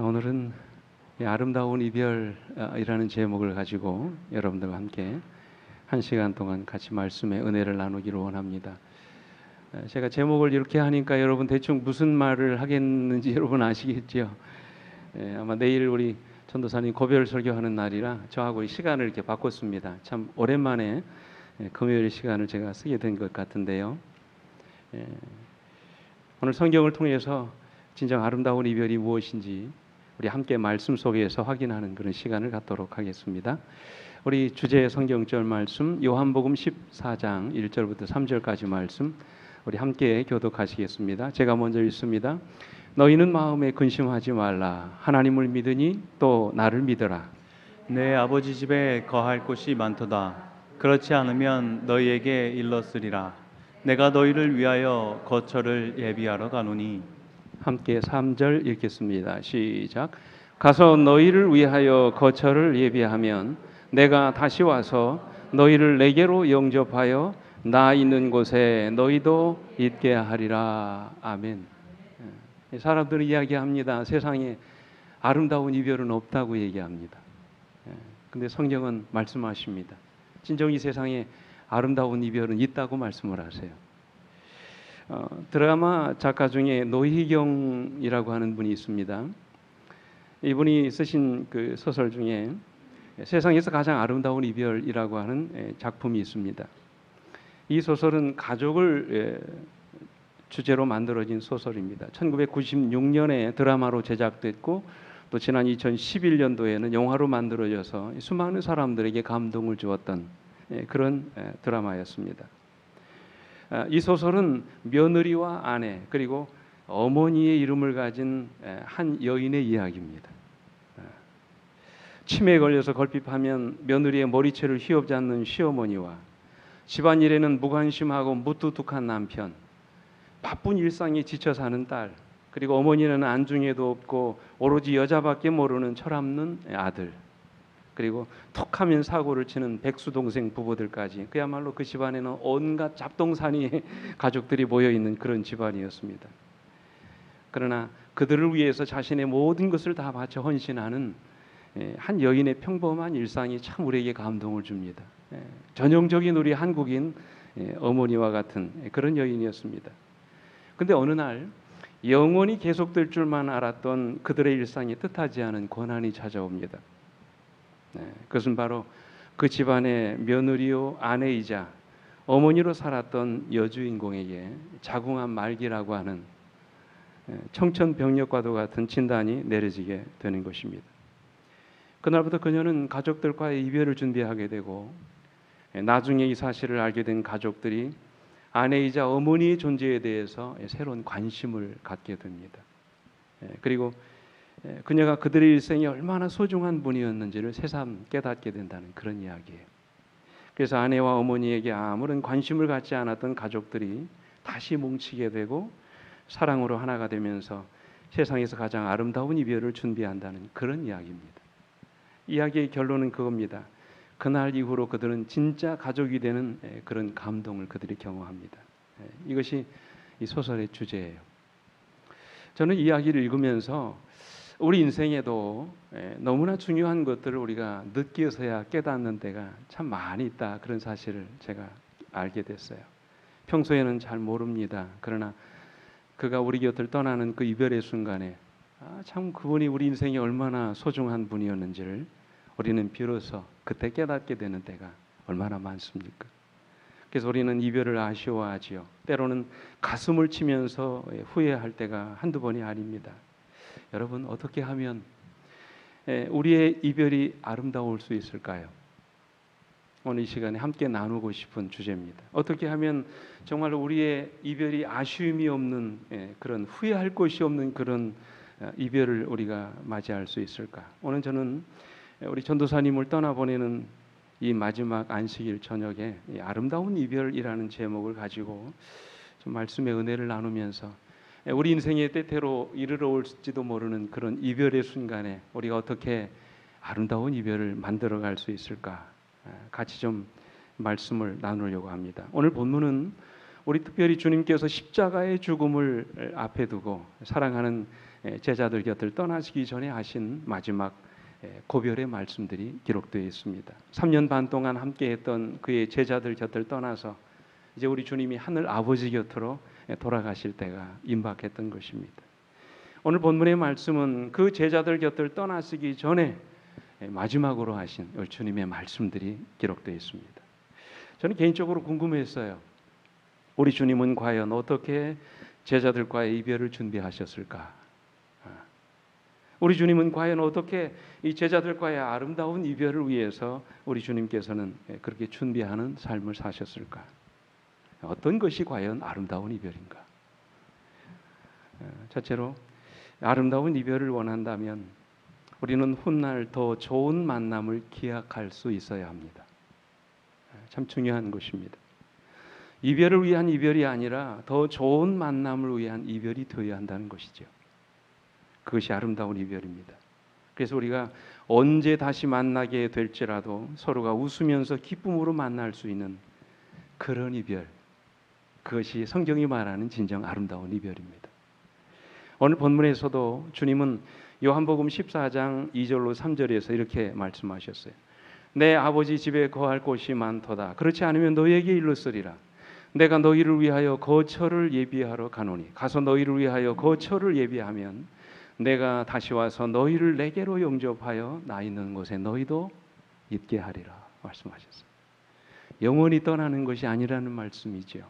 오늘은 아름다운 이별이라는 제목을 가지고 여러분들과 함께 한 시간 동안 같이 말씀의 은혜를 나누기를 원합니다. 제가 제목을 이렇게 하니까 여러분 대충 무슨 말을 하겠는지 여러분 아시겠죠? 아마 내일 우리 전도사님 고별 설교하는 날이라 저하고 시간을 이렇게 바꿨습니다. 참 오랜만에 금요일 시간을 제가 쓰게 된 것 같은데요. 오늘 성경을 통해서 진정 아름다운 이별이 무엇인지 우리 함께 말씀 속에서 확인하는 그런 시간을 갖도록 하겠습니다. 우리 주제 성경절 말씀 요한복음 14장 1절부터 3절까지 말씀 우리 함께 교독하시겠습니다. 제가 먼저 읽습니다. 너희는 마음에 근심하지 말라. 하나님을 믿으니 또 나를 믿어라. 내 아버지 집에 거할 곳이 많도다. 그렇지 않으면 너희에게 일렀으리라. 내가 너희를 위하여 거처를 예비하러 가노니. 함께 3절 읽겠습니다. 시작. 가서 너희를 위하여 거처를 예비하면 내가 다시 와서 너희를 내게로 영접하여 나 있는 곳에 너희도 있게 하리라. 아멘. 사람들은 이야기합니다. 세상에 아름다운 이별은 없다고 얘기합니다. 근데 성경은 말씀하십니다. 진정 이 세상에 아름다운 이별은 있다고 말씀을 하세요. 드라마 작가 중에 노희경이라고 하는 분이 있습니다. 이분이 쓰신 그 소설 중에 세상에서 가장 아름다운 이별이라고 하는 작품이 있습니다. 이 소설은 가족을 주제로 만들어진 소설입니다. 1996년에 드라마로 제작됐고 또 지난 2011년도에는 영화로 만들어져서 수많은 사람들에게 감동을 주었던 그런 드라마였습니다. 이 소설은 며느리와 아내 그리고 어머니의 이름을 가진 한 여인의 이야기입니다. 치매에 걸려서 걸핏하면 며느리의 머리채를 휘어잡는 시어머니와 집안일에는 무관심하고 무뚝뚝한 남편, 바쁜 일상에 지쳐 사는 딸, 그리고 어머니는 안중에도 없고 오로지 여자밖에 모르는 철없는 아들, 그리고 톡하면 사고를 치는 백수동생 부부들까지 그야말로 그 집안에는 온갖 잡동사니의 가족들이 모여있는 그런 집안이었습니다. 그러나 그들을 위해서 자신의 모든 것을 다 바쳐 헌신하는 한 여인의 평범한 일상이 참 우리에게 감동을 줍니다. 전형적인 우리 한국인 어머니와 같은 그런 여인이었습니다. 그런데 어느 날 영원히 계속될 줄만 알았던 그들의 일상이 뜻하지 않은 고난이 찾아옵니다. 그것은 바로 그 집안의 며느리요 아내이자 어머니로 살았던 여주인공에게 자궁암 말기라고 하는 청천벽력과도 같은 진단이 내려지게 되는 것입니다. 그날부터 그녀는 가족들과의 이별을 준비하게 되고 나중에 이 사실을 알게 된 가족들이 아내이자 어머니의 존재에 대해서 새로운 관심을 갖게 됩니다. 그리고 그녀가 그들의 일생이 얼마나 소중한 분이었는지를 새삼 깨닫게 된다는 그런 이야기예요. 그래서 아내와 어머니에게 아무런 관심을 갖지 않았던 가족들이 다시 뭉치게 되고 사랑으로 하나가 되면서 세상에서 가장 아름다운 이별을 준비한다는 그런 이야기입니다. 이야기의 결론은 그겁니다. 그날 이후로 그들은 진짜 가족이 되는 그런 감동을 그들이 경험합니다. 이것이 이 소설의 주제예요. 저는 이 이야기를 읽으면서 우리 인생에도 너무나 중요한 것들을 우리가 늦게서야 깨닫는 때가 참 많이 있다. 그런 사실을 제가 알게 됐어요. 평소에는 잘 모릅니다. 그러나 그가 우리 곁을 떠나는 그 이별의 순간에 참 그분이 우리 인생에 얼마나 소중한 분이었는지를 우리는 비로소 그때 깨닫게 되는 때가 얼마나 많습니까? 그래서 우리는 이별을 아쉬워하지요. 때로는 가슴을 치면서 후회할 때가 한두 번이 아닙니다. 여러분 어떻게 하면 우리의 이별이 아름다울 수 있을까요? 오늘 이 시간에 함께 나누고 싶은 주제입니다. 어떻게 하면 정말 우리의 이별이 아쉬움이 없는 그런 후회할 것이 없는 그런 이별을 우리가 맞이할 수 있을까? 오늘 저는 우리 전도사님을 떠나보내는 이 마지막 안식일 저녁에 이 아름다운 이별이라는 제목을 가지고 좀 말씀의 은혜를 나누면서 우리 인생에 때때로 이르러 올지도 모르는 그런 이별의 순간에 우리가 어떻게 아름다운 이별을 만들어갈 수 있을까? 같이 좀 말씀을 나누려고 합니다. 오늘 본문은 우리 특별히 주님께서 십자가의 죽음을 앞에 두고 사랑하는 제자들 곁을 떠나시기 전에 하신 마지막 고별의 말씀들이 기록되어 있습니다. 3년 반 동안 함께했던 그의 제자들 곁을 떠나서 이제 우리 주님이 하늘 아버지 곁으로 돌아가실 때가 임박했던 것입니다. 오늘 본문의 말씀은 그 제자들 곁을 떠나시기 전에 마지막으로 하신 우리 주님의 말씀들이 기록되어 있습니다. 저는 개인적으로 궁금했어요. 우리 주님은 과연 어떻게 제자들과의 이별을 준비하셨을까? 우리 주님은 과연 어떻게 이 제자들과의 아름다운 이별을 위해서 우리 주님께서는 그렇게 준비하는 삶을 사셨을까? 어떤 것이 과연 아름다운 이별인가? 첫째로 아름다운 이별을 원한다면 우리는 훗날 더 좋은 만남을 기약할 수 있어야 합니다. 참 중요한 것입니다. 이별을 위한 이별이 아니라 더 좋은 만남을 위한 이별이 되어야 한다는 것이죠. 그것이 아름다운 이별입니다. 그래서 우리가 언제 다시 만나게 될지라도 서로가 웃으면서 기쁨으로 만날 수 있는 그런 이별, 그것이 성경이 말하는 진정 아름다운 이별입니다. 오늘 본문에서도 주님은 요한복음 14장 2절로 3절에서 이렇게 말씀하셨어요. 내 아버지 집에 거할 곳이 많도다. 그렇지 않으면 너희에게 일렀으리라. 내가 너희를 위하여 거처를 예비하러 가노니 가서 너희를 위하여 거처를 예비하면 내가 다시 와서 너희를 내게로 영접하여 나 있는 곳에 너희도 있게 하리라 말씀하셨어요. 영원히 떠나는 것이 아니라는 말씀이지요.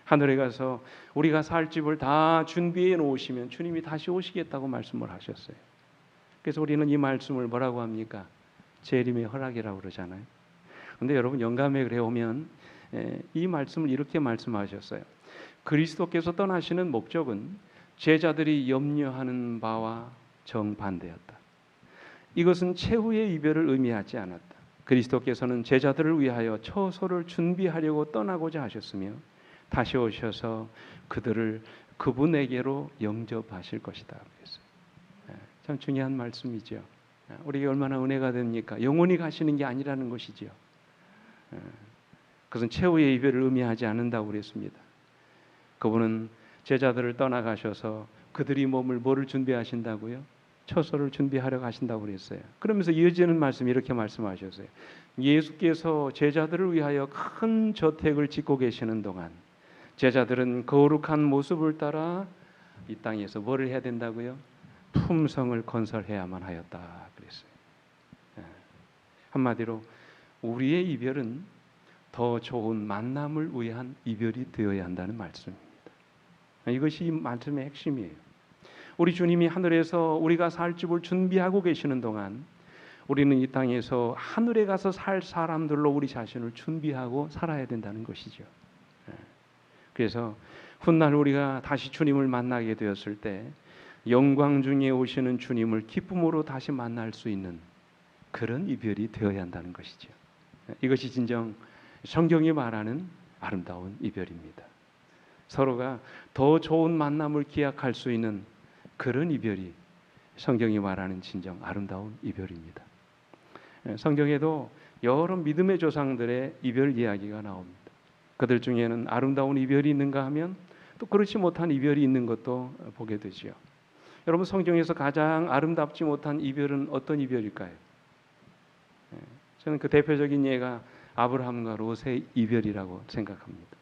하늘에 가서 우리가 살 집을 다 준비해 놓으시면 주님이 다시 오시겠다고 말씀을 하셨어요. 그래서 우리는 이 말씀을 뭐라고 합니까? 재림의 허락이라고 그러잖아요. 그런데 여러분 영감에 오면 이 말씀을 이렇게 말씀하셨어요. 그리스도께서 떠나시는 목적은 제자들이 염려하는 바와 정반대였다. 이것은 최후의 이별을 의미하지 않았다. 그리스도께서는 제자들을 위하여 처소를 준비하려고 떠나고자 하셨으며 다시 오셔서 그들을 그분에게로 영접하실 것이다. 그랬어요. 참 중요한 말씀이죠. 우리에게 얼마나 은혜가 됩니까? 영원히 가시는 게 아니라는 것이지요. 그것은 최후의 이별을 의미하지 않는다고 그랬습니다. 그분은 제자들을 떠나가셔서 그들이 몸을 뭐를 준비하신다고요? 처소를 준비하려 가신다고 그랬어요. 그러면서 이어지는 말씀 이렇게 말씀하셨어요. 예수께서 제자들을 위하여 큰 저택을 짓고 계시는 동안 제자들은 거룩한 모습을 따라 이 땅에서 뭐를 해야 된다고요? 품성을 건설해야만 하였다 그랬어요. 한마디로 우리의 이별은 더 좋은 만남을 위한 이별이 되어야 한다는 말씀입니다. 이것이 이 말씀의 핵심이에요. 우리 주님이 하늘에서 우리가 살 집을 준비하고 계시는 동안 우리는 이 땅에서 하늘에 가서 살 사람들로 우리 자신을 준비하고 살아야 된다는 것이죠. 그래서 훗날 우리가 다시 주님을 만나게 되었을 때 영광 중에 오시는 주님을 기쁨으로 다시 만날 수 있는 그런 이별이 되어야 한다는 것이죠. 이것이 진정 성경이 말하는 아름다운 이별입니다. 서로가 더 좋은 만남을 기약할 수 있는 그런 이별이 성경이 말하는 진정 아름다운 이별입니다. 성경에도 여러 믿음의 조상들의 이별 이야기가 나옵니다. 그들 중에는 아름다운 이별이 있는가 하면 또 그렇지 못한 이별이 있는 것도 보게 되지요. 여러분 성경에서 가장 아름답지 못한 이별은 어떤 이별일까요? 저는 그 대표적인 예가 아브라함과 롯의 이별이라고 생각합니다.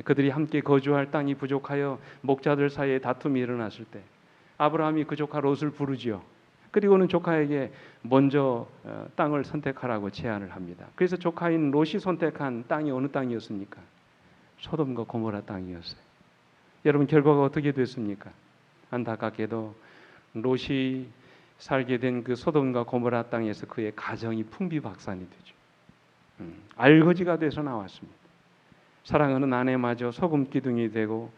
그들이 함께 거주할 땅이 부족하여 목자들 사이에 다툼이 일어났을 때 아브라함이 그 조카 롯을 부르지요. 그리고는 조카에게 먼저 땅을 선택하라고 제안을 합니다. 그래서 조카인 롯이 선택한 땅이 어느 땅이었습니까? 소돔과 고모라 땅이었어요. 여러분 결과가 어떻게 됐습니까? 안타깝게도 롯이 살게 된 그 소돔과 고모라 땅에서 그의 가정이 풍비박산이 되죠. 알거지가 돼서 나왔습니다. 사랑하는 아내마저 소금 기둥이 되고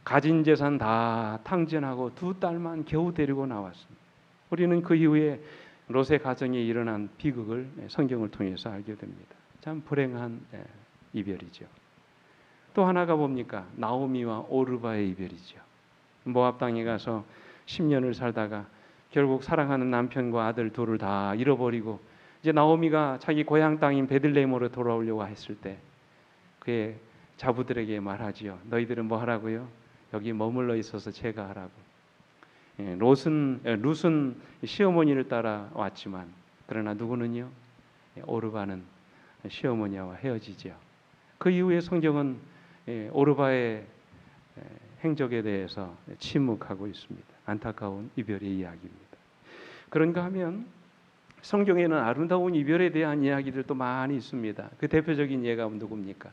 가진 재산 다 탕진하고 두 딸만 겨우 데리고 나왔습니다. 우리는 그 이후에 롯의 가정에 일어난 비극을 성경을 통해서 알게 됩니다. 참 불행한 이별이죠. 또 하나가 뭡니까? 나오미와 오르바의 이별이죠. 모압 땅에 가서 10년을 살다가 결국 사랑하는 남편과 아들 둘을 다 잃어버리고 이제 나오미가 자기 고향 땅인 베들레헴으로 돌아오려고 했을 때 그의 자부들에게 말하지요. 너희들은 뭐 하라고요? 여기 머물러 있어서 제가 하라고. 룻은 시어머니를 따라 왔지만 그러나 누구는요? 오르바는 시어머니와 헤어지죠. 그 이후에 성경은 오르바의 행적에 대해서 침묵하고 있습니다. 안타까운 이별의 이야기입니다. 그런가 하면 성경에는 아름다운 이별에 대한 이야기들도 많이 있습니다. 그 대표적인 예가 누굽니까?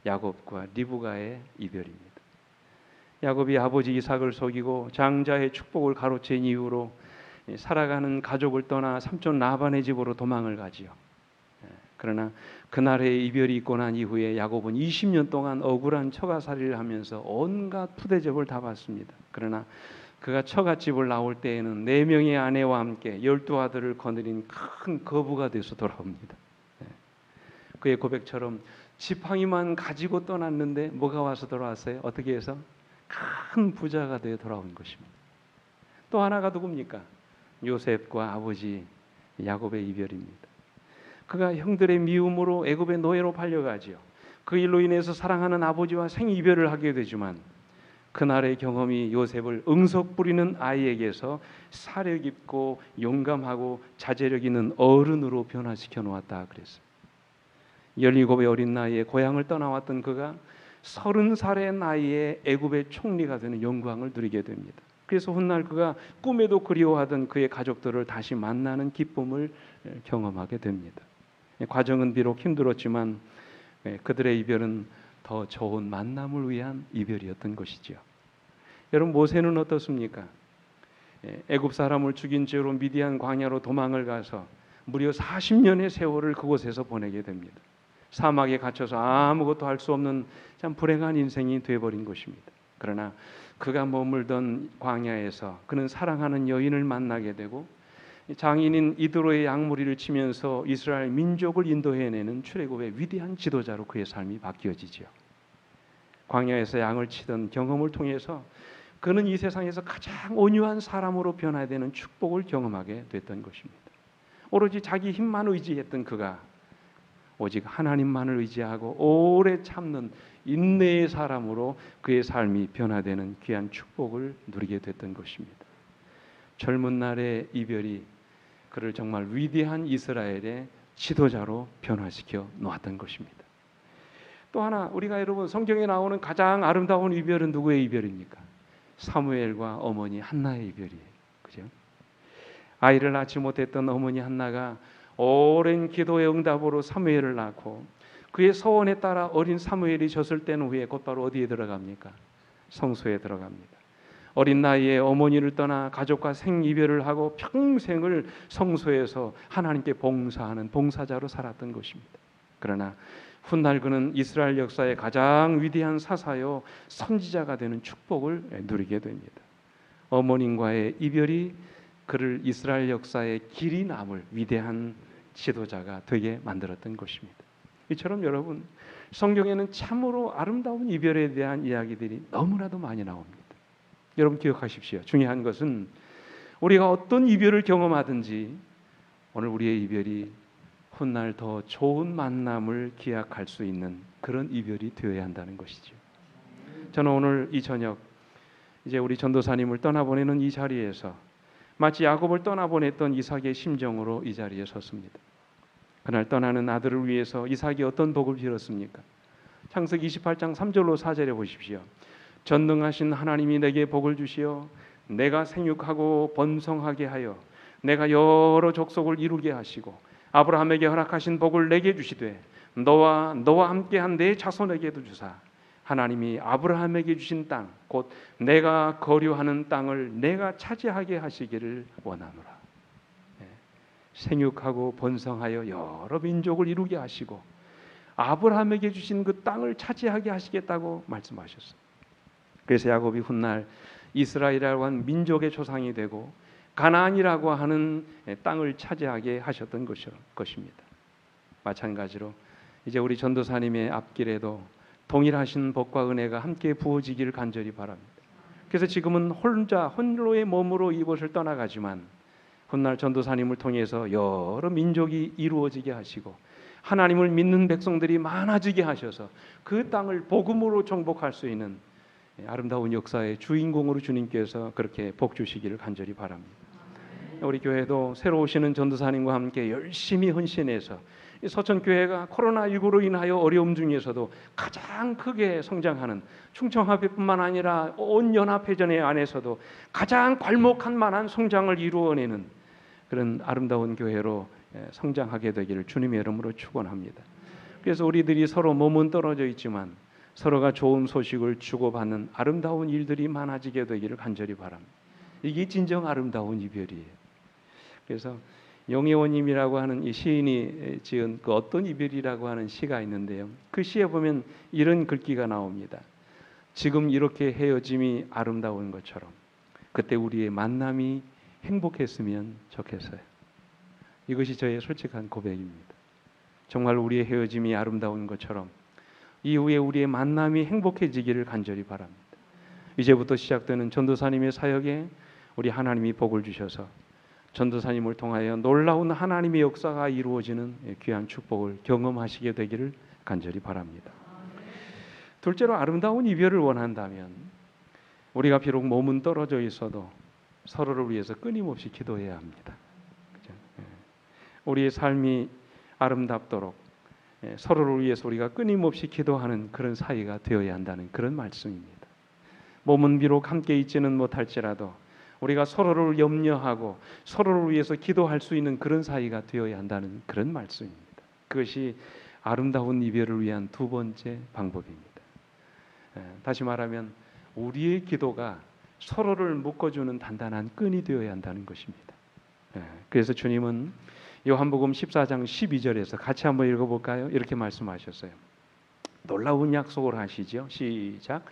야곱과 리브가의 이별입니다. 야곱이 아버지 이삭을 속이고 장자의 축복을 가로챈 이후로 살아가는 가족을 떠나 삼촌 라반의 집으로 도망을 가지요. 그러나 그날의 이별이 있고 난 이후에 야곱은 20년 동안 억울한 처가살이를 하면서 온갖 푸대접을 다 받습니다. 그러나 그가 처갓집을 나올 때에는 4명의 아내와 함께 12아들을 거느린 큰 거부가 돼서 돌아옵니다. 그의 고백처럼 지팡이만 가지고 떠났는데 뭐가 와서 돌아왔어요? 어떻게 해서? 큰 부자가 되어 돌아온 것입니다. 또 하나가 누굽니까? 요셉과 아버지 야곱의 이별입니다. 그가 형들의 미움으로 애굽의 노예로 팔려가지요. 그 일로 인해서 사랑하는 아버지와 생이별을 하게 되지만 그날의 경험이 요셉을 응석 부리는 아이에게서 사려 깊고 용감하고 자제력 있는 어른으로 변화시켜 놓았다 그랬어요. 17의 어린 나이에 고향을 떠나왔던 그가 30살의 나이에 애굽의 총리가 되는 영광을 누리게 됩니다. 그래서 훗날 그가 꿈에도 그리워하던 그의 가족들을 다시 만나는 기쁨을 경험하게 됩니다. 과정은 비록 힘들었지만 그들의 이별은 더 좋은 만남을 위한 이별이었던 것이죠. 여러분, 모세는 어떻습니까? 애굽 사람을 죽인 죄로 미디안 광야로 도망을 가서 무려 40년의 세월을 그곳에서 보내게 됩니다. 사막에 갇혀서 아무것도 할 수 없는 참 불행한 인생이 되어버린 것입니다. 그러나 그가 머물던 광야에서 그는 사랑하는 여인을 만나게 되고 장인인 이드로의 양무리를 치면서 이스라엘 민족을 인도해내는 출애굽의 위대한 지도자로 그의 삶이 바뀌어지죠. 광야에서 양을 치던 경험을 통해서 그는 이 세상에서 가장 온유한 사람으로 변화되는 축복을 경험하게 됐던 것입니다. 오로지 자기 힘만 의지했던 그가 오직 하나님만을 의지하고 오래 참는 인내의 사람으로 그의 삶이 변화되는 귀한 축복을 누리게 됐던 것입니다. 젊은 날의 이별이 그를 정말 위대한 이스라엘의 지도자로 변화시켜 놓았던 것입니다. 또 하나, 우리가 여러분 성경에 나오는 가장 아름다운 이별은 누구의 이별입니까? 사무엘과 어머니 한나의 이별이에요. 그죠? 아이를 낳지 못했던 어머니 한나가 오랜 기도의 응답으로 사무엘을 낳고 그의 서원에 따라 어린 사무엘이 졌을 때는 후에 곧바로 어디에 들어갑니까? 성소에 들어갑니다. 어린 나이에 어머니를 떠나 가족과 생이별을 하고 평생을 성소에서 하나님께 봉사하는 봉사자로 살았던 것입니다. 그러나 훗날 그는 이스라엘 역사의 가장 위대한 사사요 선지자가 되는 축복을 누리게 됩니다. 어머님과의 이별이 그를 이스라엘 역사의 길이 남을 위대한 지도자가 되게 만들었던 것입니다. 이처럼 여러분, 성경에는 참으로 아름다운 이별에 대한 이야기들이 너무나도 많이 나옵니다. 여러분 기억하십시오. 중요한 것은 우리가 어떤 이별을 경험하든지 오늘 우리의 이별이 훗날 더 좋은 만남을 기약할 수 있는 그런 이별이 되어야 한다는 것이죠. 저는 오늘 이 저녁 이제 우리 전도사님을 떠나보내는 이 자리에서 마치 야곱을 떠나보냈던 이삭의 심정으로 이 자리에 섰습니다. 그날 떠나는 아들을 위해서 이삭이 어떤 복을 빌었습니까? 창세기 28장 3절로 4절에 보십시오. 전능하신 하나님이 내게 복을 주시어 내가 생육하고 번성하게 하여 내가 여러 족속을 이루게 하시고 아브라함에게 허락하신 복을 내게 주시되 너와 함께한 내 자손에게도 주사 하나님이 아브라함에게 주신 땅 곧 내가 거류하는 땅을 내가 차지하게 하시기를 원하노라. 생육하고 번성하여 여러 민족을 이루게 하시고 아브라함에게 주신 그 땅을 차지하게 하시겠다고 말씀하셨어요. 그래서 야곱이 훗날 이스라엘이라고 하는 민족의 조상이 되고 가나안이라고 하는 땅을 차지하게 하셨던 것입니다. 마찬가지로 이제 우리 전도사님의 앞길에도 동일하신 복과 은혜가 함께 부어지기를 간절히 바랍니다. 그래서 지금은 홀로의 몸으로 이곳을 떠나가지만 훗날 전도사님을 통해서 여러 민족이 이루어지게 하시고 하나님을 믿는 백성들이 많아지게 하셔서 그 땅을 복음으로 정복할 수 있는 아름다운 역사의 주인공으로 주님께서 그렇게 복 주시기를 간절히 바랍니다. 우리 교회도 새로 오시는 전도사님과 함께 열심히 헌신해서 이 서천교회가 코로나19로 인하여 어려움 중에서도 가장 크게 성장하는 충청합회뿐만 아니라 온 연합회전회 안에서도 가장 괄목한 만한 성장을 이루어내는 그런 아름다운 교회로 성장하게 되기를 주님의 이름으로 축원합니다. 그래서 우리들이 서로 몸은 떨어져 있지만 서로가 좋은 소식을 주고받는 아름다운 일들이 많아지게 되기를 간절히 바랍니다. 이게 진정 아름다운 이별이에요. 그래서 영예원님이라고 하는 이 시인이 지은 그 어떤 이별이라고 하는 시가 있는데요. 그 시에 보면 이런 글귀가 나옵니다. 지금 이렇게 헤어짐이 아름다운 것처럼 그때 우리의 만남이 행복했으면 좋겠어요. 이것이 저의 솔직한 고백입니다. 정말 우리의 헤어짐이 아름다운 것처럼 이후에 우리의 만남이 행복해지기를 간절히 바랍니다. 이제부터 시작되는 전도사님의 사역에 우리 하나님이 복을 주셔서 전도사님을 통하여 놀라운 하나님의 역사가 이루어지는 귀한 축복을 경험하시게 되기를 간절히 바랍니다. 둘째로 아름다운 이별을 원한다면 우리가 비록 몸은 떨어져 있어도 서로를 위해서 끊임없이 기도해야 합니다. 그죠? 우리의 삶이 아름답도록 서로를 위해서 우리가 끊임없이 기도하는 그런 사이가 되어야 한다는 그런 말씀입니다. 몸은 비록 함께 있지는 못할지라도 우리가 서로를 염려하고 서로를 위해서 기도할 수 있는 그런 사이가 되어야 한다는 그런 말씀입니다. 그것이 아름다운 이별을 위한 두 번째 방법입니다. 다시 말하면 우리의 기도가 서로를 묶어주는 단단한 끈이 되어야 한다는 것입니다. 그래서 주님은 요한복음 14장 12절에서 같이 한번 읽어볼까요? 이렇게 말씀하셨어요. 놀라운 약속을 하시죠. 시작.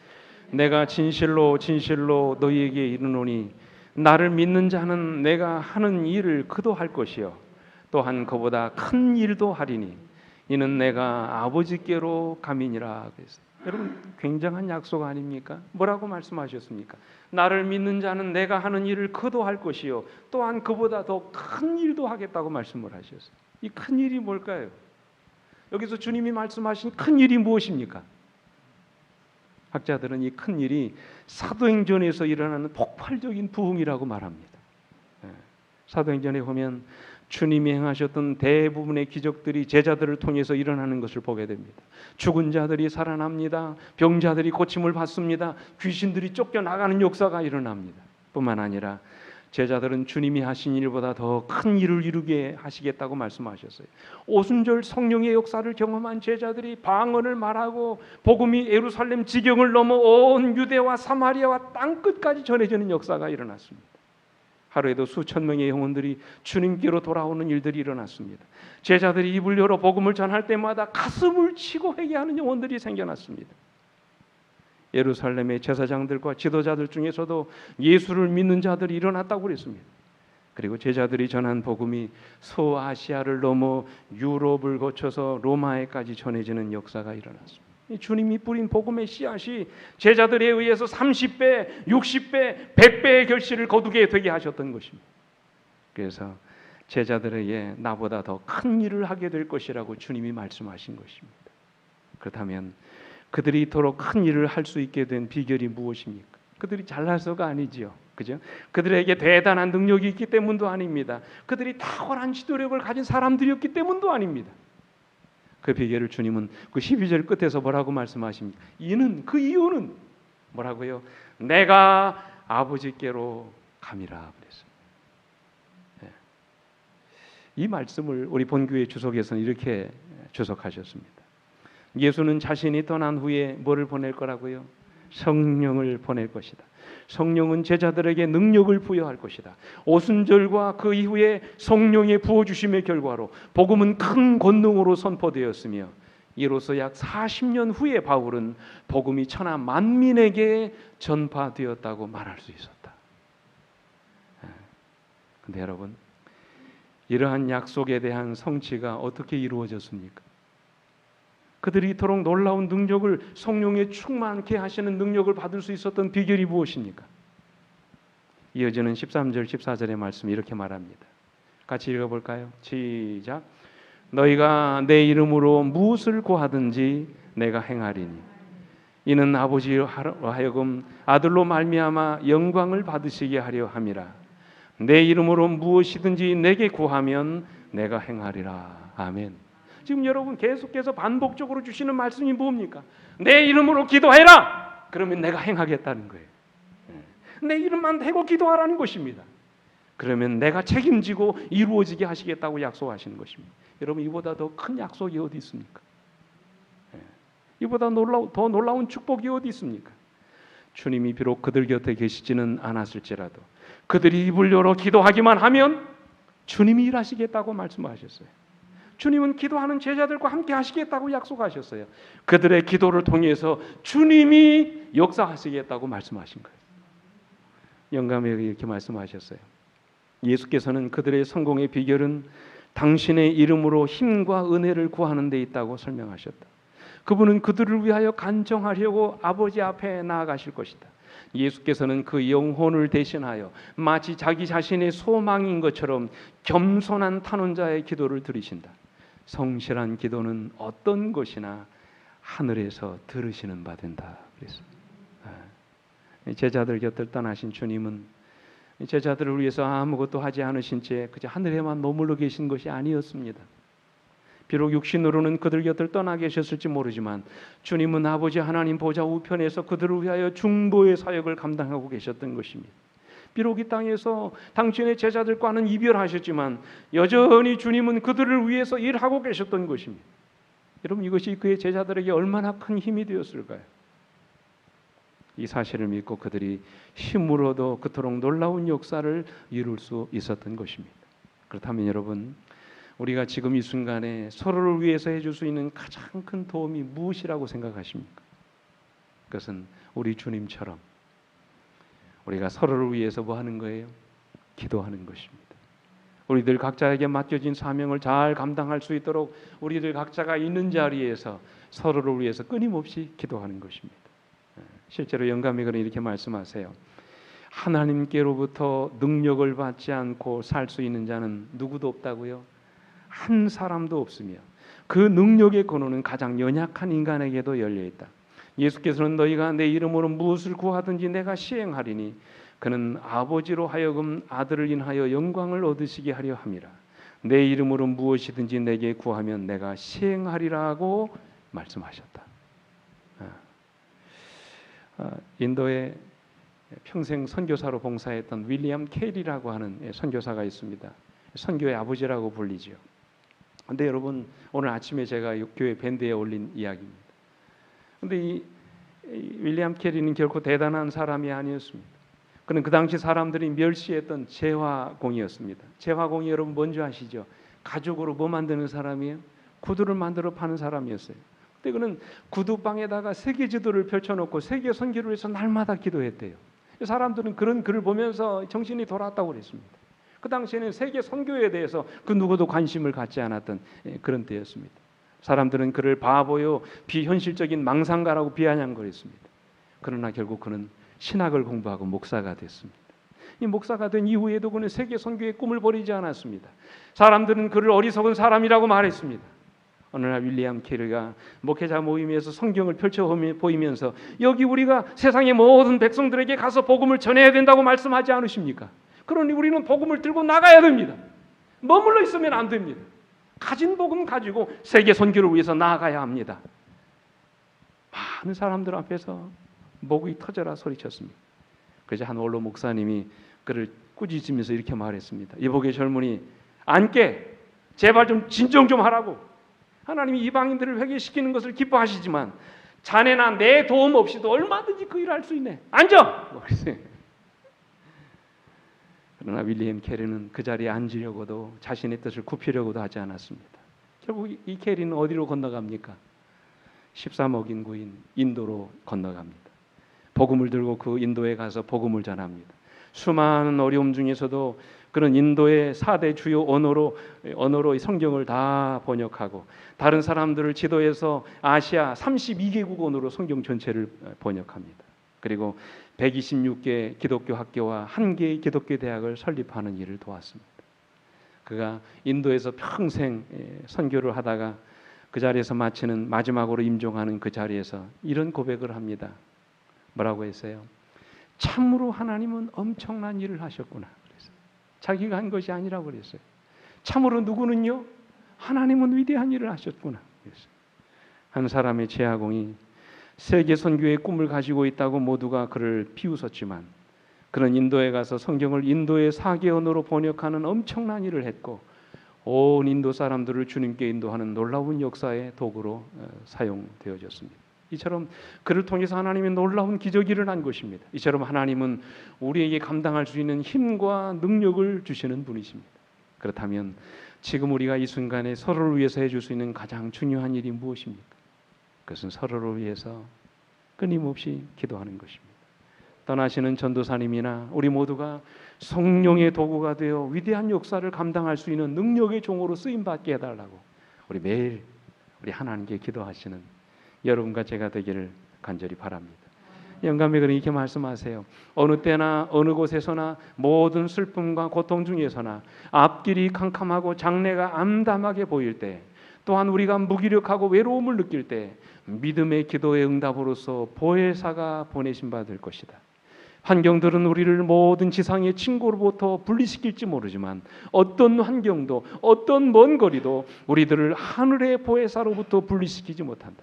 내가 진실로 진실로 너희에게 이르노니 나를 믿는 자는 내가 하는 일을 그도 할 것이요 또한 그보다 큰 일도 하리니 이는 내가 아버지께로 감이니라 그랬어요. 여러분 굉장한 약속 아닙니까? 뭐라고 말씀하셨습니까? 나를 믿는 자는 내가 하는 일을 그도 할 것이요 또한 그보다 더 큰 일도 하겠다고 말씀을 하셨어요. 이 큰 일이 뭘까요? 여기서 주님이 말씀하신 큰 일이 무엇입니까? 학자들은 이 큰 일이 사도행전에서 일어나는 폭발적인 부흥이라고 말합니다. 사도행전에 보면 주님이 행하셨던 대부분의 기적들이 제자들을 통해서 일어나는 것을 보게 됩니다. 죽은 자들이 살아납니다. 병자들이 고침을 받습니다. 귀신들이 쫓겨나가는 역사가 일어납니다. 뿐만 아니라 제자들은 주님이 하신 일보다 더 큰 일을 이루게 하시겠다고 말씀하셨어요. 오순절 성령의 역사를 경험한 제자들이 방언을 말하고 복음이 예루살렘 지경을 넘어 온 유대와 사마리아와 땅끝까지 전해지는 역사가 일어났습니다. 하루에도 수천 명의 영혼들이 주님께로 돌아오는 일들이 일어났습니다. 제자들이 입을 열어 복음을 전할 때마다 가슴을 치고 회개하는 영혼들이 생겨났습니다. 예루살렘의 제사장들과 지도자들 중에서도 예수를 믿는 자들이 일어났다고 그랬습니다. 그리고 제자들이 전한 복음이 소아시아를 넘어 유럽을 거쳐서 로마에까지 전해지는 역사가 일어났습니다. 주님이 뿌린 복음의 씨앗이 제자들에 의해서 30배, 60배, 100배의 결실을 거두게 되게 하셨던 것입니다. 그래서 제자들에게 나보다 더 큰 일을 하게 될 것이라고 주님이 말씀하신 것입니다. 그렇다면 그들이 이토록 큰 일을 할 수 있게 된 비결이 무엇입니까? 그들이 잘나서가 아니지요. 그죠? 그들에게 대단한 능력이 있기 때문도 아닙니다. 그들이 탁월한 지도력을 가진 사람들이었기 때문도 아닙니다. 그 비결을 주님은 그 12절 끝에서 뭐라고 말씀하십니까? 그 이유는 뭐라고요? 내가 아버지께로 감이라 그랬어요. 이 말씀을 우리 본교회 주석에서는 이렇게 주석하셨습니다. 예수는 자신이 떠난 후에 뭐를 보낼 거라고요? 성령을 보낼 것이다. 성령은 제자들에게 능력을 부여할 것이다. 오순절과 그 이후에 성령의 부어주심의 결과로 복음은 큰 권능으로 선포되었으며 이로써 약 40년 후에 바울은 복음이 천하 만민에게 전파되었다고 말할 수 있었다. 그런데 여러분, 이러한 약속에 대한 성취가 어떻게 이루어졌습니까? 그들이 이토록 놀라운 능력을 성령에 충만케 하시는 능력을 받을 수 있었던 비결이 무엇입니까? 이어지는 13절 14절의 말씀이 이렇게 말합니다. 같이 읽어볼까요? 시작. 너희가 내 이름으로 무엇을 구하든지 내가 행하리니 이는 아버지로 하여금 아들로 말미암아 영광을 받으시게 하려 함이라. 내 이름으로 무엇이든지 내게 구하면 내가 행하리라. 아멘. 지금 여러분 계속해서 반복적으로 주시는 말씀이 뭡니까? 내 이름으로 기도해라. 그러면 내가 행하겠다는 거예요. 내 이름만 대고 기도하라는 것입니다. 그러면 내가 책임지고 이루어지게 하시겠다고 약속하시는 것입니다. 여러분 이보다 더 큰 약속이 어디 있습니까? 이보다 더 놀라운 축복이 어디 있습니까? 주님이 비록 그들 곁에 계시지는 않았을지라도 그들이 입을 열어 기도하기만 하면 주님이 일하시겠다고 말씀하셨어요. 주님은 기도하는 제자들과 함께 하시겠다고 약속하셨어요. 그들의 기도를 통해서 주님이 역사하시겠다고 말씀하신 거예요. 영감에게 이렇게 말씀하셨어요. 예수께서는 그들의 성공의 비결은 당신의 이름으로 힘과 은혜를 구하는 데 있다고 설명하셨다. 그분은 그들을 위하여 간청하려고 아버지 앞에 나아가실 것이다. 예수께서는 그 영혼을 대신하여 마치 자기 자신의 소망인 것처럼 겸손한 탄원자의 기도를 들으신다. 성실한 기도는 어떤 것이나 하늘에서 들으시는 바 된다. 그래서 제자들 곁을 떠나신 주님은 제자들을 위해서 아무것도 하지 않으신 채 그저 하늘에만 머물러 계신 것이 아니었습니다. 비록 육신으로는 그들 곁을 떠나 계셨을지 모르지만 주님은 아버지 하나님 보좌 우편에서 그들을 위하여 중보의 사역을 감당하고 계셨던 것입니다. 비록 이 땅에서 당신의 제자들과는 이별하셨지만 여전히 주님은 그들을 위해서 일하고 계셨던 것입니다. 여러분 이것이 그의 제자들에게 얼마나 큰 힘이 되었을까요? 이 사실을 믿고 그들이 힘으로도 그토록 놀라운 역사를 이룰 수 있었던 것입니다. 그렇다면 여러분 우리가 지금 이 순간에 서로를 위해서 해줄 수 있는 가장 큰 도움이 무엇이라고 생각하십니까? 그것은 우리 주님처럼 우리가 서로를 위해서 뭐 하는 거예요? 기도하는 것입니다. 우리들 각자에게 맡겨진 사명을 잘 감당할 수 있도록 우리들 각자가 있는 자리에서 서로를 위해서 끊임없이 기도하는 것입니다. 실제로 영감이가 이렇게 말씀하세요. 하나님께로부터 능력을 받지 않고 살 수 있는 자는 누구도 없다고요? 한 사람도 없으며 그 능력의 근원은 가장 연약한 인간에게도 열려있다. 예수께서는 너희가 내 이름으로 무엇을 구하든지 내가 시행하리니 그는 아버지로 하여금 아들을 인하여 영광을 얻으시게 하려 함이라. 내 이름으로 무엇이든지 내게 구하면 내가 시행하리라고 말씀하셨다. 인도에 평생 선교사로 봉사했던 윌리엄 캐리라고 하는 선교사가 있습니다. 선교의 아버지라고 불리죠. 근데 여러분 오늘 아침에 제가 교회 밴드에 올린 이야기입니다. 근데 이 윌리엄 캐리는 결코 대단한 사람이 아니었습니다. 그는 그 당시 사람들이 멸시했던 재화공이었습니다. 재화공이 여러분 뭔지 아시죠? 가죽으로 뭐 만드는 사람이에요? 구두를 만들어 파는 사람이었어요. 근데 그는 구두방에다가 세계 지도를 펼쳐놓고 세계 선교를 위해서 날마다 기도했대요. 사람들은 그런 글을 보면서 정신이 돌아왔다고 그랬습니다. 그 당시에는 세계 선교에 대해서 그 누구도 관심을 갖지 않았던 그런 때였습니다. 사람들은 그를 바보요 비현실적인 망상가라고 비아냥거렸습니다. 그러나 결국 그는 신학을 공부하고 목사가 됐습니다. 이 목사가 된 이후에도 그는 세계 선교의 꿈을 버리지 않았습니다. 사람들은 그를 어리석은 사람이라고 말했습니다. 어느 날 윌리엄 캐리가 목회자 모임에서 성경을 펼쳐 보이면서 여기 우리가 세상의 모든 백성들에게 가서 복음을 전해야 된다고 말씀하지 않으십니까? 그러니 우리는 복음을 들고 나가야 됩니다. 머물러 있으면 안 됩니다. 가진 복음 가지고 세계 선교를 위해서 나아가야 합니다. 많은 사람들 앞에서 목이 터져라 소리쳤습니다. 그래서 한 원로 목사님이 그를 꾸짖으면서 이렇게 말했습니다. 이복의 젊은이 안 깨. 제발 좀 진정 좀 하라고. 하나님이 이방인들을 회개시키는 것을 기뻐하시지만 자네나 내 도움 없이도 얼마든지 그 일을 할 수 있네. 앉아! 그러나 윌리엄 캐리는 그 자리에 앉으려고도 자신의 뜻을 굽히려고도 하지 않았습니다. 결국 이 캐리는 어디로 건너갑니까? 13억 인구인 인도로 건너갑니다. 복음을 들고 그 인도에 가서 복음을 전합니다. 수많은 어려움 중에서도 그런 인도의 4대 주요 언어로 성경을 다 번역하고 다른 사람들을 지도해서 아시아 32개국 언어로 성경 전체를 번역합니다. 그리고 126개 기독교 학교와 1개의 기독교 대학을 설립하는 일을 도왔습니다. 그가 인도에서 평생 선교를 하다가 그 자리에서 마치는 마지막으로 임종하는 그 자리에서 이런 고백을 합니다. 뭐라고 했어요? 참으로 하나님은 엄청난 일을 하셨구나. 그랬어요. 자기가 한 것이 아니라고 그랬어요. 참으로 누구는요? 하나님은 위대한 일을 하셨구나. 그랬어요. 한 사람의 제아공이 세계 선교의 꿈을 가지고 있다고 모두가 그를 비웃었지만 그는 인도에 가서 성경을 인도의 4개 언어로 번역하는 엄청난 일을 했고 온 인도 사람들을 주님께 인도하는 놀라운 역사의 도구로 사용되어졌습니다. 이처럼 그를 통해서 하나님의 놀라운 기적이 일어난 것입니다. 이처럼 하나님은 우리에게 감당할 수 있는 힘과 능력을 주시는 분이십니다. 그렇다면 지금 우리가 이 순간에 서로를 위해서 해줄 수 있는 가장 중요한 일이 무엇입니까? 그것은 서로를 위해서 끊임없이 기도하는 것입니다. 떠나시는 전도사님이나 우리 모두가 성령의 도구가 되어 위대한 역사를 감당할 수 있는 능력의 종으로 쓰임받게 해달라고 우리 매일 우리 하나님께 기도하시는 여러분과 제가 되기를 간절히 바랍니다. 영감에 이렇게 말씀하세요. 어느 때나 어느 곳에서나 모든 슬픔과 고통 중에서나 앞길이 캄캄하고 장래가 암담하게 보일 때 또한 우리가 무기력하고 외로움을 느낄 때 믿음의 기도의 응답으로서 보혜사가 보내신 바 될 것이다. 환경들은 우리를 모든 지상의 친구로부터 분리시킬지 모르지만 어떤 환경도 어떤 먼 거리도 우리들을 하늘의 보혜사로부터 분리시키지 못한다.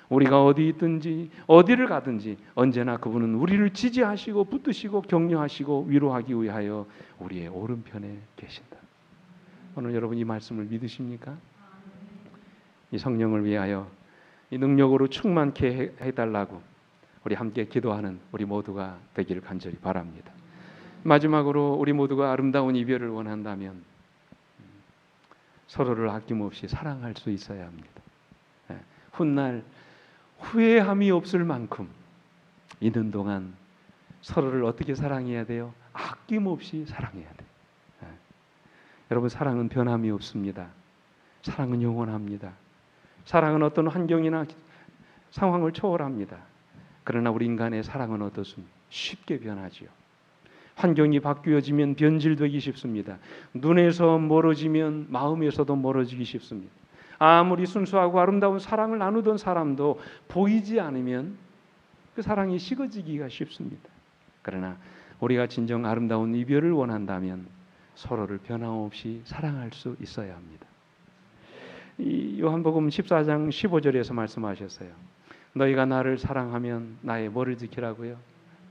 우리가 어디 있든지 어디를 가든지 언제나 그분은 우리를 지지하시고 붙드시고 격려하시고 위로하기 위하여 우리의 오른편에 계신다. 오늘 여러분 이 말씀을 믿으십니까? 이 성령을 위하여 이 능력으로 충만케 해달라고 우리 함께 기도하는 우리 모두가 되기를 간절히 바랍니다. 마지막으로 우리 모두가 아름다운 이별을 원한다면 서로를 아낌없이 사랑할 수 있어야 합니다. 훗날 후회함이 없을 만큼 있는 동안 서로를 어떻게 사랑해야 돼요? 아낌없이 사랑해야 돼요. 여러분 사랑은 변함이 없습니다. 사랑은 영원합니다. 사랑은 어떤 환경이나 상황을 초월합니다. 그러나 우리 인간의 사랑은 어떻습니까? 쉽게 변하지요. 환경이 바뀌어지면 변질되기 쉽습니다. 눈에서 멀어지면 마음에서도 멀어지기 쉽습니다. 아무리 순수하고 아름다운 사랑을 나누던 사람도 보이지 않으면 그 사랑이 식어지기가 쉽습니다. 그러나 우리가 진정 아름다운 이별을 원한다면 서로를 변함없이 사랑할 수 있어야 합니다. 이 요한복음 14장 15절에서 말씀하셨어요. 너희가 나를 사랑하면 나의 뭐를 지키라고요?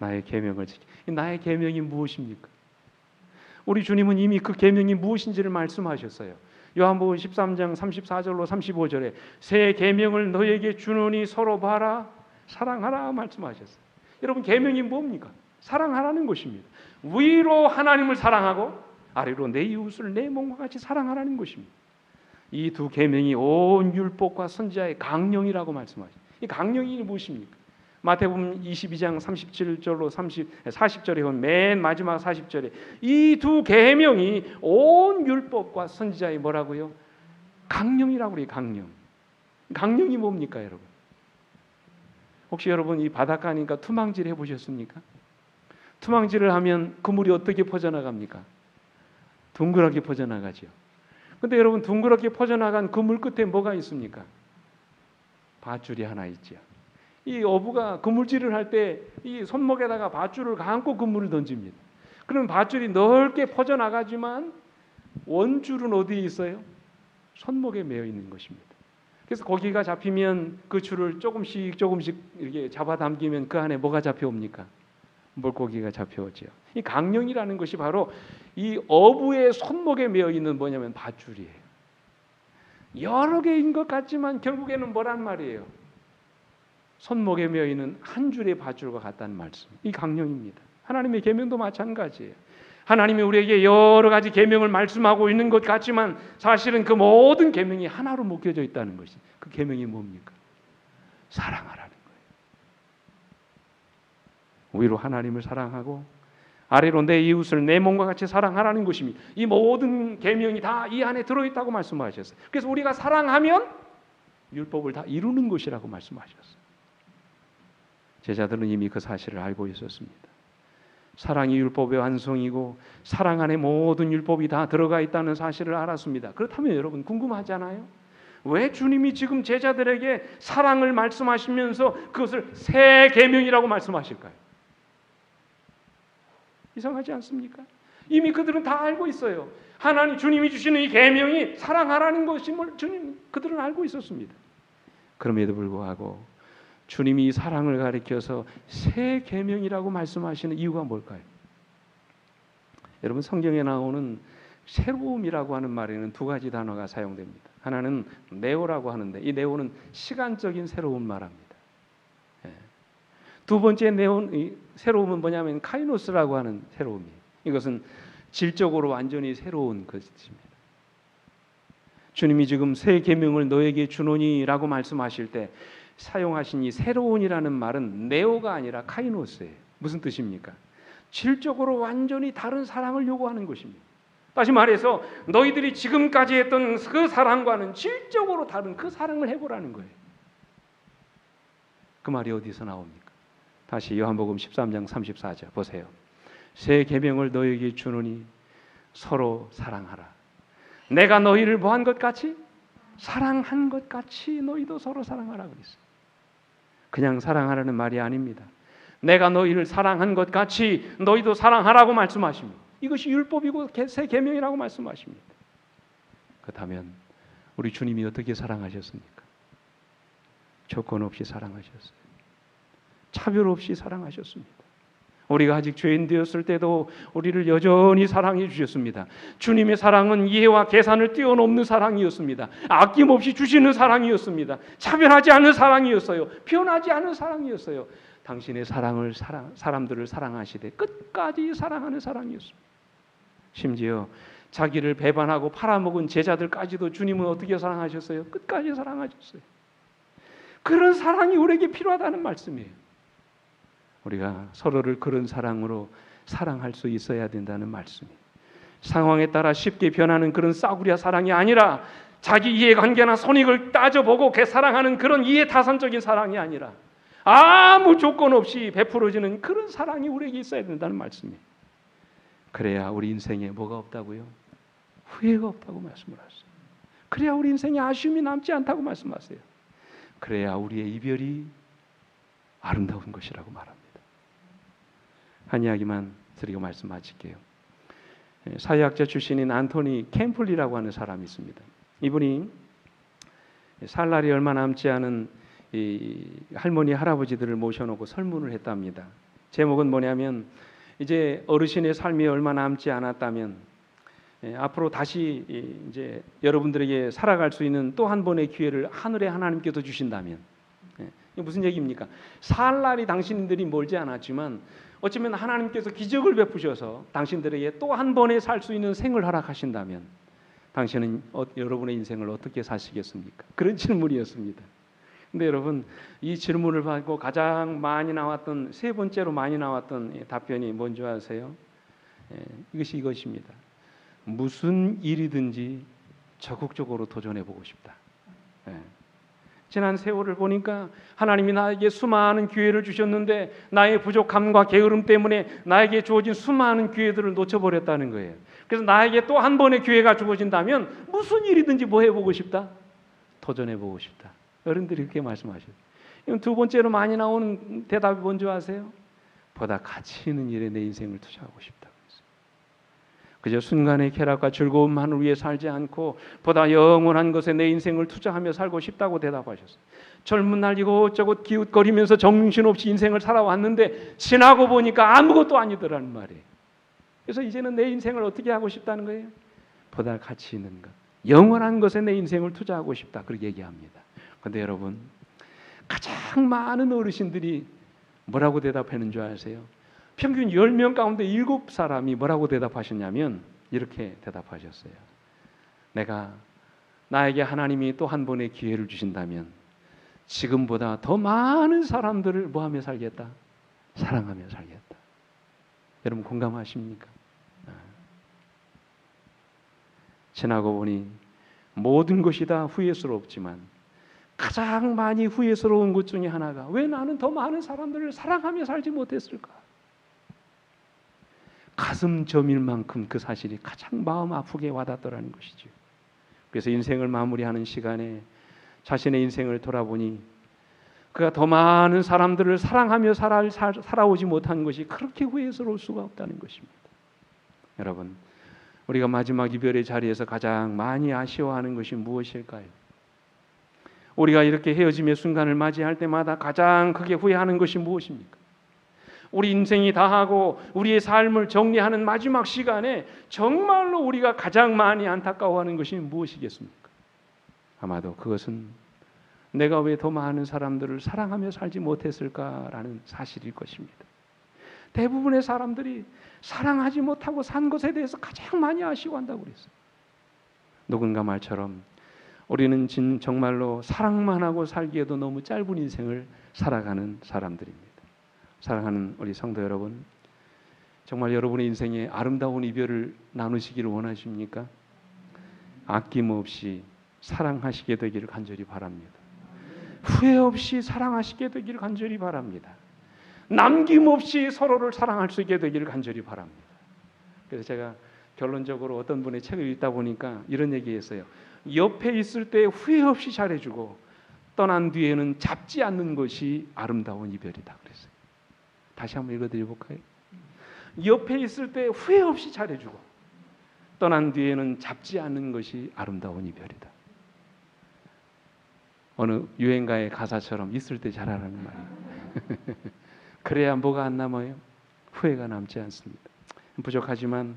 나의 계명을 지키. 나의 계명이 무엇입니까? 우리 주님은 이미 그 계명이 무엇인지를 말씀하셨어요. 요한복음 13장 34절로 35절에 새 계명을 너희에게 주노니 서로 봐라 사랑하라 말씀하셨어요. 여러분 계명이 뭡니까? 사랑하라는 것입니다. 위로 하나님을 사랑하고 아래로 내 이웃을 내 몸과 같이 사랑하라는 것입니다. 이 두 계명이 온 율법과 선지자의 강령이라고 말씀하셨어요. 이 강령이 무엇입니까? 마태복음 22장 37절로 40절에 보면 맨 마지막 40절에 이 두 계명이 온 율법과 선지자의 뭐라고요? 강령이라고 그래요. 강령. 강령이 뭡니까, 여러분? 혹시 여러분 이 바닷가니까 투망질 해보셨습니까? 투망질을 하면 그물이 어떻게 퍼져나갑니까? 둥그렇게 퍼져나가죠. 근데 여러분 둥그렇게 퍼져나간 그물 끝에 뭐가 있습니까? 밧줄이 하나 있죠. 이 어부가 그물질을 할 때 이 손목에다가 밧줄을 감고 그물을 던집니다. 그러면 밧줄이 넓게 퍼져나가지만 원줄은 어디에 있어요? 손목에 매여 있는 것입니다. 그래서 고기가 잡히면 그 줄을 조금씩 이렇게 잡아당기면 그 안에 뭐가 잡혀옵니까? 물고기가 잡혀오죠. 이 강령이라는 것이 바로 이 어부의 손목에 매여 있는 뭐냐면 밧줄이에요. 여러 개인 것 같지만 결국에는 뭐란 말이에요? 손목에 매여 있는 한 줄의 밧줄과 같다는 말씀. 이 강령입니다. 하나님의 계명도 마찬가지예요. 하나님이 우리에게 여러 가지 계명을 말씀하고 있는 것 같지만 사실은 그 모든 계명이 하나로 묶여져 있다는 것이. 그 계명이 뭡니까? 사랑하라는 거예요. 위로 하나님을 사랑하고 아래로 내 이웃을 내 몸과 같이 사랑하라는 것입니다. 이 모든 계명이 다 이 안에 들어있다고 말씀하셨어요. 그래서 우리가 사랑하면 율법을 다 이루는 것이라고 말씀하셨어요. 제자들은 이미 그 사실을 알고 있었습니다. 사랑이 율법의 완성이고 사랑 안에 모든 율법이 다 들어가 있다는 사실을 알았습니다. 그렇다면 여러분 궁금하잖아요. 왜 주님이 지금 제자들에게 사랑을 말씀하시면서 그것을 새 계명이라고 말씀하실까요? 이상하지 않습니까? 이미 그들은 다 알고 있어요. 하나님 주님이 주시는 이 계명이 사랑하라는 것임을 그들은 알고 있었습니다. 그럼에도 불구하고 주님이 사랑을 가리켜서 새 계명이라고 말씀하시는 이유가 뭘까요? 여러분, 성경에 나오는 새로움이라고 하는 말에는 두 가지 단어가 사용됩니다. 하나는 네오라고 하는데 이 네오는 시간적인 새로움 말합니다. 두 번째 새로움은 뭐냐면 카이노스라고 하는 새로움이에요. 이것은 질적으로 완전히 새로운 것입니다. 주님이 지금 새 계명을 너에게 주노니라고 말씀하실 때 사용하신 이 새로운이라는 말은 네오가 아니라 카이노스예요. 무슨 뜻입니까? 질적으로 완전히 다른 사랑을 요구하는 것입니다. 다시 말해서 너희들이 지금까지 했던 그 사랑과는 질적으로 다른 그 사랑을 해보라는 거예요. 그 말이 어디서 나옵니까? 다시 요한복음 13장 34절 보세요. 새 계명을 너희에게 주노니 서로 사랑하라. 내가 너희를 뭐한 것 같이? 사랑한 것 같이 너희도 서로 사랑하라 그랬어요. 그냥 사랑하라는 말이 아닙니다. 내가 너희를 사랑한 것 같이 너희도 사랑하라고 말씀하십니다. 이것이 율법이고 새 계명이라고 말씀하십니다. 그렇다면 우리 주님이 어떻게 사랑하셨습니까? 조건 없이 사랑하셨어요. 차별 없이 사랑하셨습니다. 우리가 아직 죄인 되었을 때도 우리를 여전히 사랑해 주셨습니다. 주님의 사랑은 이해와 계산을 뛰어넘는 사랑이었습니다. 아낌없이 주시는 사랑이었습니다. 차별하지 않는 사랑이었어요. 변하지 않은 사랑이었어요. 당신의 사랑을 사람들을 사랑하시되 끝까지 사랑하는 사랑이었습니다. 심지어 자기를 배반하고 팔아먹은 제자들까지도 주님은 어떻게 사랑하셨어요? 끝까지 사랑하셨어요. 그런 사랑이 우리에게 필요하다는 말씀이에요. 우리가 서로를 그런 사랑으로 사랑할 수 있어야 된다는 말씀이에요. 상황에 따라 쉽게 변하는 그런 싸구려 사랑이 아니라 자기 이해관계나 손익을 따져보고 사랑하는 그런 이해타산적인 사랑이 아니라 아무 조건 없이 베풀어지는 그런 사랑이 우리에게 있어야 된다는 말씀이에요. 그래야 우리 인생에 뭐가 없다고요? 후회가 없다고 말씀을 하세요. 그래야 우리 인생에 아쉬움이 남지 않다고 말씀하세요. 그래야 우리의 이별이 아름다운 것이라고 말합니다. 한 이야기만 드리고 말씀 마칠게요. 사회학자 출신인 안토니 캠플리라고 하는 사람이 있습니다. 이분이 살 날이 얼마 남지 않은 이 할머니 할아버지들을 모셔놓고 설문을 했답니다. 제목은 뭐냐면 이제 어르신의 삶이 얼마 남지 않았다면 앞으로 다시 이제 여러분들에게 살아갈 수 있는 또 한 번의 기회를 하늘의 하나님께서 주신다면, 이게 무슨 얘기입니까? 살 날이 당신들이 멀지 않았지만 어쩌면 하나님께서 기적을 베푸셔서 당신들에게 또 한 번에 살 수 있는 생을 허락하신다면 당신은 여러분의 인생을 어떻게 사시겠습니까? 그런 질문이었습니다. 근데 여러분, 이 질문을 받고 가장 많이 나왔던, 세 번째로 많이 나왔던 답변이 뭔지 아세요? 이것입니다. 무슨 일이든지 적극적으로 도전해보고 싶다. 지난 세월을 보니까 하나님이 나에게 수많은 기회를 주셨는데 나의 부족함과 게으름 때문에 나에게 주어진 수많은 기회들을 놓쳐버렸다는 거예요. 그래서 나에게 또 한 번의 기회가 주어진다면 무슨 일이든지 뭐 해보고 싶다? 도전해보고 싶다. 어른들이 그렇게 말씀하셔요. 두 번째로 많이 나오는 대답이 뭔지 아세요? 보다 가치 있는 일에 내 인생을 투자하고 싶다. 그저 순간의 쾌락과 즐거움만을 위해 살지 않고 보다 영원한 것에 내 인생을 투자하며 살고 싶다고 대답하셨어요. 젊은 날 이것저것 기웃거리면서 정신없이 인생을 살아왔는데 지나고 보니까 아무것도 아니더라는 말이에요. 그래서 이제는 내 인생을 어떻게 하고 싶다는 거예요? 보다 가치 있는 것, 영원한 것에 내 인생을 투자하고 싶다. 그렇게 얘기합니다. 그런데 여러분, 가장 많은 어르신들이 뭐라고 대답하는 줄 아세요? 평균 10명 가운데 7사람이 뭐라고 대답하셨냐면 이렇게 대답하셨어요. 나에게 하나님이 또 한 번의 기회를 주신다면 지금보다 더 많은 사람들을 뭐하며 살겠다? 사랑하며 살겠다. 여러분 공감하십니까? 지나고 보니 모든 것이 다 후회스럽지만 가장 많이 후회스러운 것 중에 하나가 왜 나는 더 많은 사람들을 사랑하며 살지 못했을까? 가슴 저밀 만큼 그 사실이 가장 마음 아프게 와닿더라는 것이죠. 그래서 인생을 마무리하는 시간에 자신의 인생을 돌아보니 그가 더 많은 사람들을 사랑하며 살아오지 못한 것이 그렇게 후회스러울 수가 없다는 것입니다. 여러분, 우리가 마지막 이별의 자리에서 가장 많이 아쉬워하는 것이 무엇일까요? 우리가 이렇게 헤어짐의 순간을 맞이할 때마다 가장 크게 후회하는 것이 무엇입니까? 우리 인생이 다하고 우리의 삶을 정리하는 마지막 시간에 정말로 우리가 가장 많이 안타까워하는 것이 무엇이겠습니까? 아마도 그것은 내가 왜 더 많은 사람들을 사랑하며 살지 못했을까라는 사실일 것입니다. 대부분의 사람들이 사랑하지 못하고 산 것에 대해서 가장 많이 아쉬워한다고 그랬어요. 누군가 말처럼 우리는 정말로 사랑만 하고 살기에도 너무 짧은 인생을 살아가는 사람들입니다. 사랑하는 우리 성도 여러분, 정말 여러분의 인생에 아름다운 이별을 나누시기를 원하십니까? 아낌없이 사랑하시게 되기를 간절히 바랍니다. 후회 없이 사랑하시게 되기를 간절히 바랍니다. 남김없이 서로를 사랑할 수 있게 되기를 간절히 바랍니다. 그래서 제가 결론적으로 어떤 분의 책을 읽다 보니까 이런 얘기했어요. 옆에 있을 때 후회 없이 잘해주고 떠난 뒤에는 잡지 않는 것이 아름다운 이별이다 그랬어요. 다시 한번 읽어드려볼까요? 옆에 있을 때 후회 없이 잘해주고 떠난 뒤에는 잡지 않는 것이 아름다운 이별이다. 어느 유행가의 가사처럼 있을 때 잘하라는 말이에요. 그래야 뭐가 안 남아요? 후회가 남지 않습니다. 부족하지만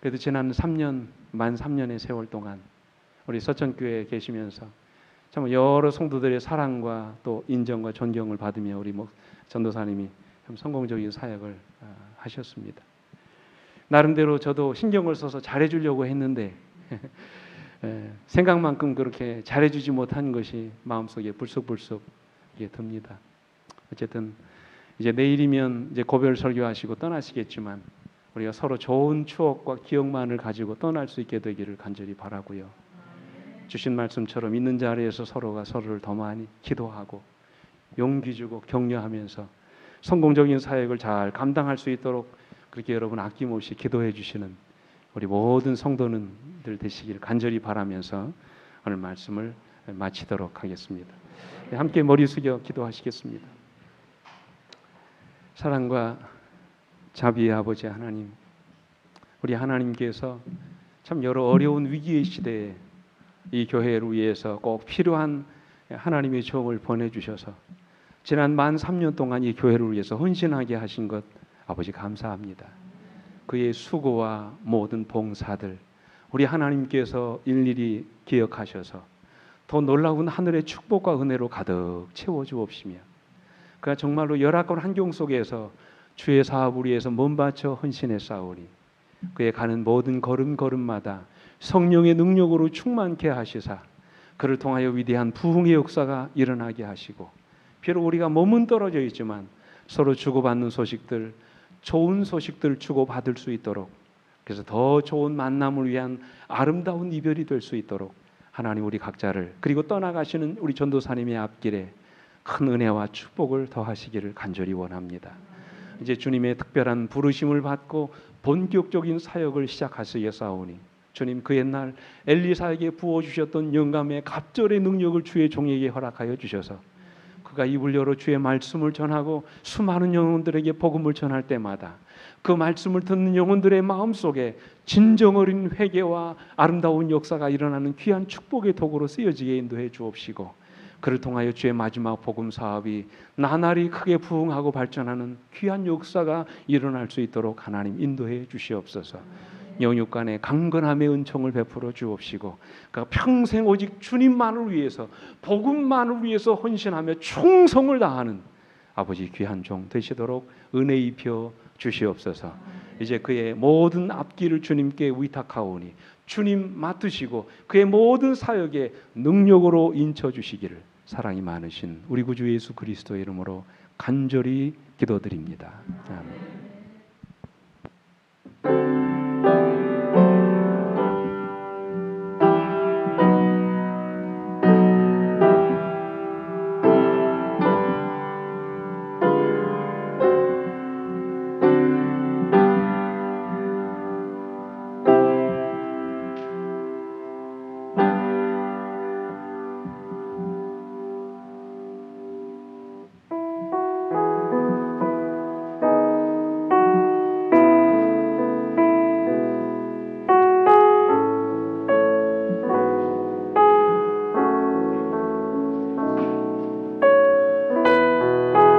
그래도 지난 3년, 만 3년의 세월 동안 우리 서천교회에 계시면서 참 여러 성도들의 사랑과 또 인정과 존경을 받으며 우리 전도사님이 참 성공적인 사역을 하셨습니다. 나름대로 저도 신경을 써서 잘해주려고 했는데 생각만큼 그렇게 잘해주지 못한 것이 마음속에 불쑥불쑥 듭니다. 어쨌든 이제 내일이면 이제 고별 설교하시고 떠나시겠지만 우리가 서로 좋은 추억과 기억만을 가지고 떠날 수 있게 되기를 간절히 바라고요. 주신 말씀처럼 있는 자리에서 서로가 서로를 더 많이 기도하고 용기 주고 격려하면서 성공적인 사역을 잘 감당할 수 있도록 그렇게 여러분 아낌없이 기도해 주시는 우리 모든 성도님들 되시기를 간절히 바라면서 오늘 말씀을 마치도록 하겠습니다. 함께 머리 숙여 기도하시겠습니다. 사랑과 자비의 아버지 하나님, 우리 하나님께서 참 여러 어려운 위기의 시대에 이 교회를 위해서 꼭 필요한 하나님의 종을 보내주셔서 지난 만 3년 동안 이 교회를 위해서 헌신하게 하신 것 아버지 감사합니다. 그의 수고와 모든 봉사들 우리 하나님께서 일일이 기억하셔서 더 놀라운 하늘의 축복과 은혜로 가득 채워주옵시며 그가 정말로 열악한 환경 속에서 주의 사업을 위해서 몸바쳐 헌신했사오니 그의 가는 모든 걸음걸음마다 성령의 능력으로 충만케 하시사 그를 통하여 위대한 부흥의 역사가 일어나게 하시고 비록 우리가 몸은 떨어져 있지만 서로 주고받는 소식들 좋은 소식들 주고받을 수 있도록 그래서 더 좋은 만남을 위한 아름다운 이별이 될 수 있도록 하나님 우리 각자를 그리고 떠나가시는 우리 전도사님의 앞길에 큰 은혜와 축복을 더하시기를 간절히 원합니다. 이제 주님의 특별한 부르심을 받고 본격적인 사역을 시작하시겠사오니 주님 그 옛날 엘리사에게 부어주셨던 영감의 갑절의 능력을 주의 종에게 허락하여 주셔서 그가 입을 열어 주의 말씀을 전하고 수많은 영혼들에게 복음을 전할 때마다 그 말씀을 듣는 영혼들의 마음속에 진정 어린 회개와 아름다운 역사가 일어나는 귀한 축복의 도구로 쓰여지게 인도해 주옵시고 그를 통하여 주의 마지막 복음 사업이 나날이 크게 부흥하고 발전하는 귀한 역사가 일어날 수 있도록 하나님 인도해 주시옵소서. 영육간의 강건함의 은총을 베풀어 주옵시고 그가 평생 오직 주님만을 위해서 복음만을 위해서 헌신하며 충성을 다하는 아버지 귀한 종 되시도록 은혜 입혀 주시옵소서. 이제 그의 모든 앞길을 주님께 위탁하오니 주님 맡으시고 그의 모든 사역에 능력으로 인쳐 주시기를 사랑이 많으신 우리 구주 예수 그리스도의 이름으로 간절히 기도드립니다. 아멘.